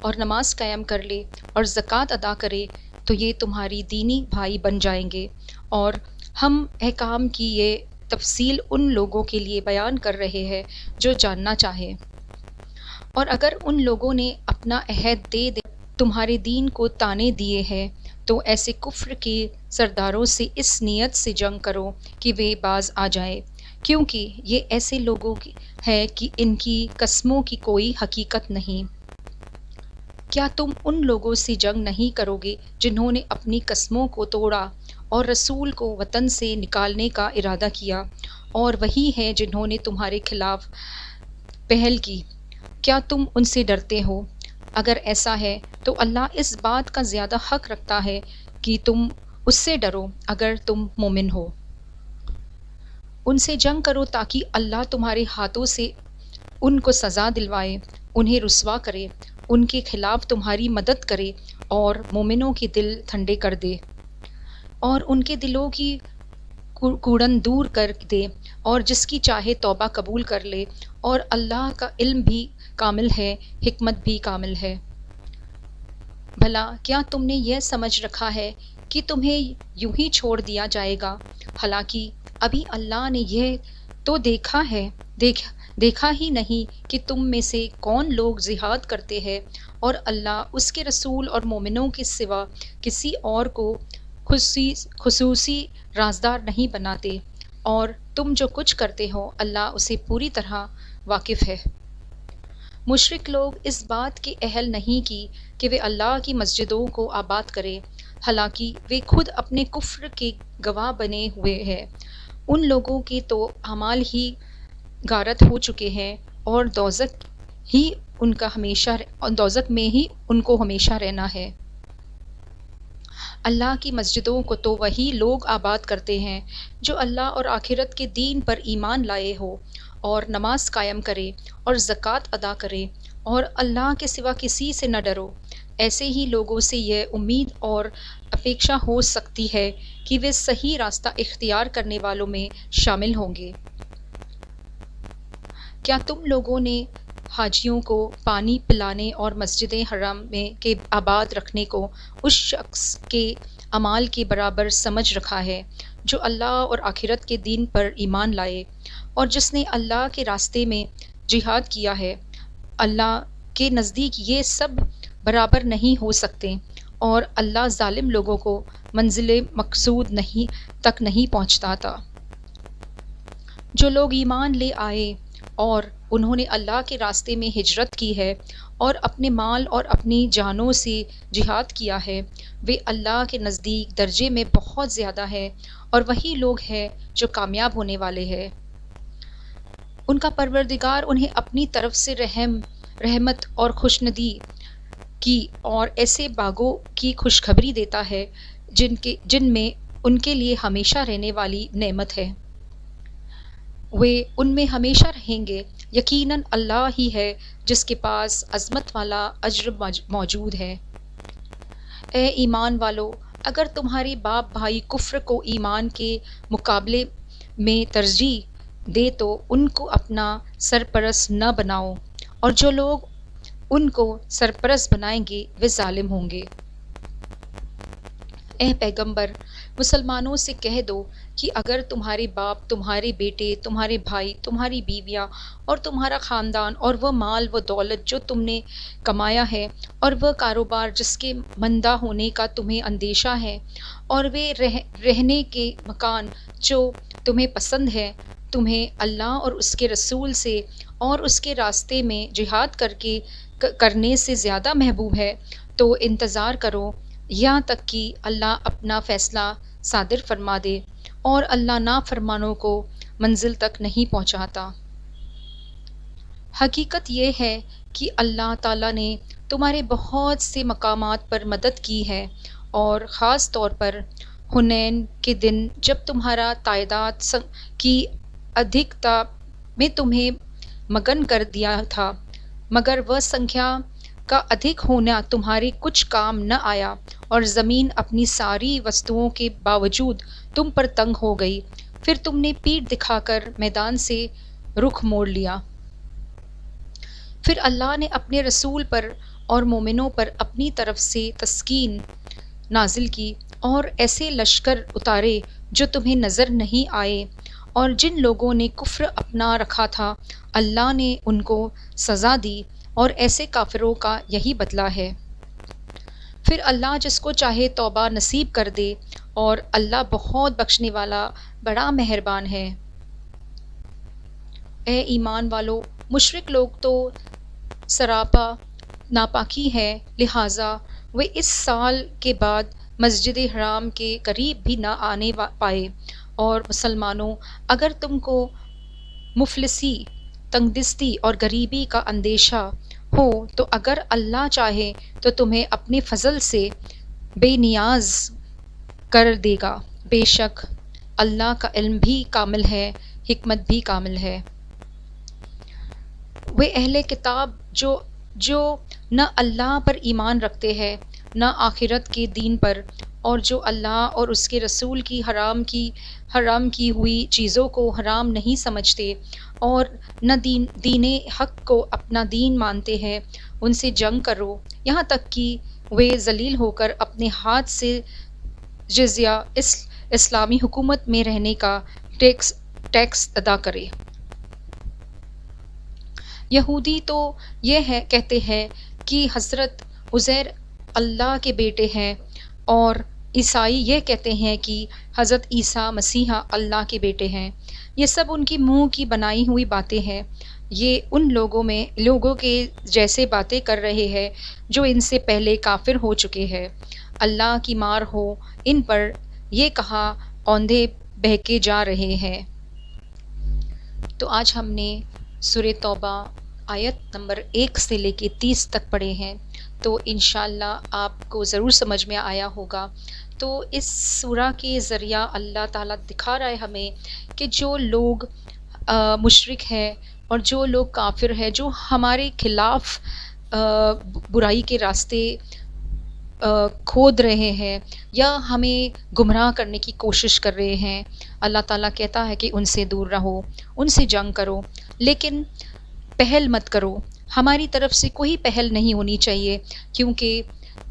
اور نماز قائم کر لے اور زکوٰۃ ادا کرے تو یہ تمہاری دینی بھائی بن جائیں گے۔ اور ہم احکام کی یہ تفصیل ان لوگوں کے لیے بیان کر رہے ہیں جو جاننا چاہیں۔ اور اگر ان لوگوں نے اپنا عہد دے تمہارے دین کو تانے دیے ہیں تو ایسے کفر کے سرداروں سے اس نیت سے جنگ کرو کہ وہ باز آ جائیں، کیونکہ یہ ایسے لوگوں ہے کہ ان کی قسموں کی کوئی حقیقت نہیں۔ کیا تم ان لوگوں سے جنگ نہیں کرو گے جنہوں نے اپنی قسموں کو توڑا اور رسول کو وطن سے نکالنے کا ارادہ کیا، اور وہی ہے جنہوں نے تمہارے خلاف پہل کی؟ کیا تم ان سے ڈرتے ہو؟ اگر ایسا ہے تو اللہ اس بات کا زیادہ حق رکھتا ہے کہ تم اس سے ڈرو اگر تم مومن ہو۔ ان سے جنگ کرو تاکہ اللہ تمہارے ہاتھوں سے ان کو سزا دلوائے، انہیں رسوا کرے، ان کے خلاف تمہاری مدد کرے اور مومنوں کے دل ٹھنڈے کر دے، اور ان کے دلوں کی کوڑن دور کر دے، اور جس کی چاہے توبہ قبول کر لے، اور اللہ کا علم بھی کامل ہے، حکمت بھی کامل ہے۔ بھلا کیا تم نے یہ سمجھ رکھا ہے کہ تمہیں یوں ہی چھوڑ دیا جائے گا، حالانکہ ابھی اللہ نے یہ تو دیکھا ہی نہیں کہ تم میں سے کون لوگ جہاد کرتے ہیں، اور اللہ اس کے رسول اور مومنوں کے سوا کسی اور کو خصوصی رازدار نہیں بناتے، اور تم جو کچھ کرتے ہو اللہ اسے پوری طرح واقف ہے۔ مشرک لوگ اس بات کے اہل نہیں کہ وہ اللہ کی مسجدوں کو آباد کریں، حالانکہ وہ خود اپنے کفر کے گواہ بنے ہوئے ہیں۔ ان لوگوں کے تو اعمال ہی غارت ہو چکے ہیں، اور دوزخ میں ہی ان کو ہمیشہ رہنا ہے۔ اللہ کی مسجدوں کو تو وہی لوگ آباد کرتے ہیں جو اللہ اور آخرت کے دین پر ایمان لائے ہو، اور نماز قائم کرے اور زکوٰۃ ادا کرے، اور اللہ کے سوا کسی سے نہ ڈرو۔ ایسے ہی لوگوں سے یہ امید اور اپیکشا ہو سکتی ہے کہ وہ صحیح راستہ اختیار کرنے والوں میں شامل ہوں گے۔ کیا تم لوگوں نے حاجیوں کو پانی پلانے اور مسجد حرام کے آباد رکھنے کو اس شخص کے اعمال کے برابر سمجھ رکھا ہے جو اللہ اور آخرت کے دین پر ایمان لائے اور جس نے اللہ کے راستے میں جہاد کیا ہے؟ اللہ کے نزدیک یہ سب برابر نہیں ہو سکتے، اور اللہ ظالم لوگوں کو منزل مقصود تک نہیں پہنچاتا۔ جو لوگ ایمان لے آئے اور انہوں نے اللہ کے راستے میں ہجرت کی ہے اور اپنے مال اور اپنی جانوں سے جہاد کیا ہے، وہ اللہ کے نزدیک درجے میں بہت زیادہ ہے، اور وہی لوگ ہیں جو کامیاب ہونے والے ہیں۔ ان کا پروردگار انہیں اپنی طرف سے رحمت اور خوشندی کی اور ایسے باغوں کی خوشخبری دیتا ہے جن میں ان کے لیے ہمیشہ رہنے والی نعمت ہے۔ وہ ان میں ہمیشہ رہیں گے۔ یقیناً اللہ ہی ہے جس کے پاس عظمت والا اجر موجود ہے۔ اے ایمان والو، اگر تمہارے باپ بھائی کفر کو ایمان کے مقابلے میں ترجیح دے تو ان کو اپنا سرپرست نہ بناؤ، اور جو لوگ ان کو سرپرست بنائیں گے وہ ظالم ہوں گے۔ اے پیغمبر، مسلمانوں سے کہہ دو کہ اگر تمہارے باپ، تمہارے بیٹے، تمہارے بھائی، تمہاری بیویاں اور تمہارا خاندان، اور وہ مال و دولت جو تم نے کمایا ہے، اور وہ کاروبار جس کے مندہ ہونے کا تمہیں اندیشہ ہے، اور وہ رہنے کے مکان جو تمہیں پسند ہے، تمہیں اللہ اور اس کے رسول سے اور اس کے راستے میں جہاد کرنے سے زیادہ محبوب ہے، تو انتظار کرو یہاں تک کہ اللہ اپنا فیصلہ صادر فرما دے، اور اللہ نافرمانوں کو منزل تک نہیں پہنچاتا۔ حقیقت یہ ہے کہ اللہ تعالیٰ نے تمہارے بہت سے مقامات پر مدد کی ہے، اور خاص طور پر حنین کے دن جب تمہارا تعداد کی ادھکتا میں تمہیں مگن کر دیا تھا، مگر وہ سنکھیا کا ادھک ہونا تمہارے کچھ کام نہ آیا، اور زمین اپنی ساری وسطوں کے باوجود تم پر تنگ ہو گئی، پھر تم نے پیٹھ دکھا کر میدان سے رخ موڑ لیا۔ پھر اللہ نے اپنے رسول پر اور مومنوں پر اپنی طرف سے تسکین نازل کی، اور ایسے لشکر اتارے جو تمہیں نظر نہیں آئے، اور جن لوگوں نے کفر اپنا رکھا تھا اللہ نے ان کو سزا دی، اور ایسے کافروں کا یہی بدلہ ہے۔ پھر اللہ جس کو چاہے توبہ نصیب کر دے، اور اللہ بہت بخشنے والا بڑا مہربان ہے۔ اے ایمان والو، مشرک لوگ تو سراپا ناپاکی ہے، لہٰذا وہ اس سال کے بعد مسجد حرام کے قریب بھی نہ آنے پائے۔ اور مسلمانوں، اگر تم کو مفلسی، تنگ دستی اور غریبی کا اندیشہ ہو تو اگر اللہ چاہے تو تمہیں اپنے فضل سے بے نیاز کر دے گا، بے شک اللہ کا علم بھی کامل ہے، حکمت بھی کامل ہے۔ وہ اہل کتاب جو نہ اللہ پر ایمان رکھتے ہیں نہ آخرت کے دین پر، اور جو اللہ اور اس کے رسول کی حرام کی ہوئی چیزوں کو حرام نہیں سمجھتے، اور نہ دین حق کو اپنا دین مانتے ہیں، ان سے جنگ کرو یہاں تک کہ وہ ذلیل ہو کر اپنے ہاتھ سے جزیہ اسلامی حکومت میں رہنے کا ٹیکس ادا کرے۔ یہودی تو یہ کہتے ہیں کہ حضرت عزیر اللہ کے بیٹے ہیں، اور عیسائی یہ کہتے ہیں کہ حضرت عیسیٰ مسیح اللہ کے بیٹے ہیں۔ یہ سب ان کی منہ کی بنائی ہوئی باتیں ہیں۔ یہ ان لوگوں کے جیسے باتیں کر رہے ہیں جو ان سے پہلے کافر ہو چکے ہیں۔ اللہ کی مار ہو ان پر، یہ کہا اوندھے بہکے جا رہے ہیں۔ تو آج ہم نے سورہ توبہ آیت نمبر 1 سے لے کے 30 تک پڑھے ہیں، تو انشاءاللہ آپ کو ضرور سمجھ میں آیا ہوگا۔ تو اس سورہ کے ذریعہ اللہ تعالیٰ دکھا رہا ہے ہمیں کہ جو لوگ مشرک ہیں اور جو لوگ کافر ہیں، جو ہمارے خلاف برائی کے راستے کھود رہے ہیں یا ہمیں گمراہ کرنے کی کوشش کر رہے ہیں، اللہ تعالیٰ کہتا ہے کہ ان سے دور رہو، ان سے جنگ کرو، لیکن پہل مت کرو۔ ہماری طرف سے کوئی پہل نہیں ہونی چاہیے، کیونکہ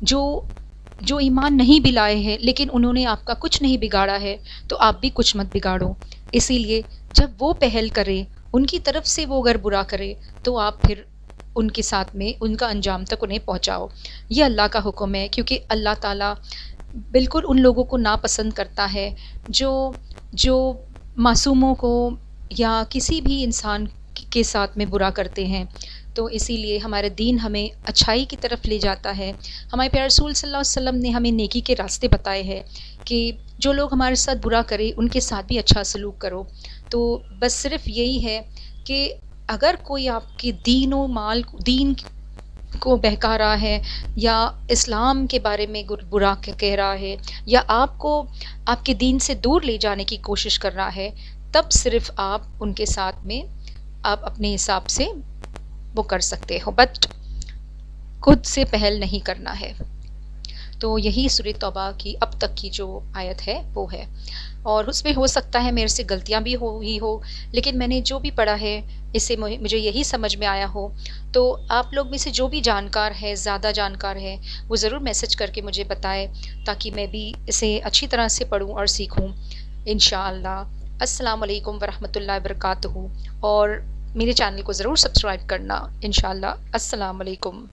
جو ایمان نہیں بھی لائے ہیں لیکن انہوں نے آپ کا کچھ نہیں بگاڑا ہے، تو آپ بھی کچھ مت بگاڑو۔ اسی لیے جب وہ پہل کرے، ان کی طرف سے وہ اگر برا کرے تو آپ پھر ان کے ساتھ میں ان کا انجام تک انہیں پہنچاؤ۔ یہ اللہ کا حکم ہے، کیونکہ اللہ تعالیٰ بالکل ان لوگوں کو ناپسند کرتا ہے جو معصوموں کو یا کسی بھی انسان کے ساتھ میں برا کرتے ہیں۔ تو اسی لیے ہمارا دین ہمیں اچھائی کی طرف لے جاتا ہے۔ ہمارے پیارے رسول صلی اللہ علیہ وسلم نے ہمیں نیکی کے راستے بتائے ہیں کہ جو لوگ ہمارے ساتھ برا کرے ان کے ساتھ بھی اچھا سلوک کرو۔ تو بس صرف یہی ہے کہ اگر کوئی آپ کے دین کو بہکا رہا ہے یا اسلام کے بارے میں برا کہہ رہا ہے یا آپ کو آپ کے دین سے دور لے جانے کی کوشش کر رہا ہے، تب صرف آپ ان کے ساتھ میں آپ اپنے حساب سے وہ کر سکتے ہو، بٹ خود سے پہل نہیں کرنا ہے۔ تو یہی سورہ توبہ کی اب تک کی جو آیت ہے وہ ہے، اور اس میں ہو سکتا ہے میرے سے غلطیاں بھی ہوئی ہو، لیکن میں نے جو بھی پڑھا ہے اس سے مجھے یہی سمجھ میں آیا ہو۔ تو آپ لوگ میں سے جو بھی جانکار ہے، زیادہ جانکار ہے، وہ ضرور میسج کر کے مجھے بتائے تاکہ میں بھی اسے اچھی طرح سے پڑھوں اور سیکھوں انشاءاللہ۔ السلام علیکم ورحمۃ اللہ وبرکاتہ، اور میرے چینل کو ضرور سبسکرائب کرنا انشاءاللہ۔ السلام علیکم۔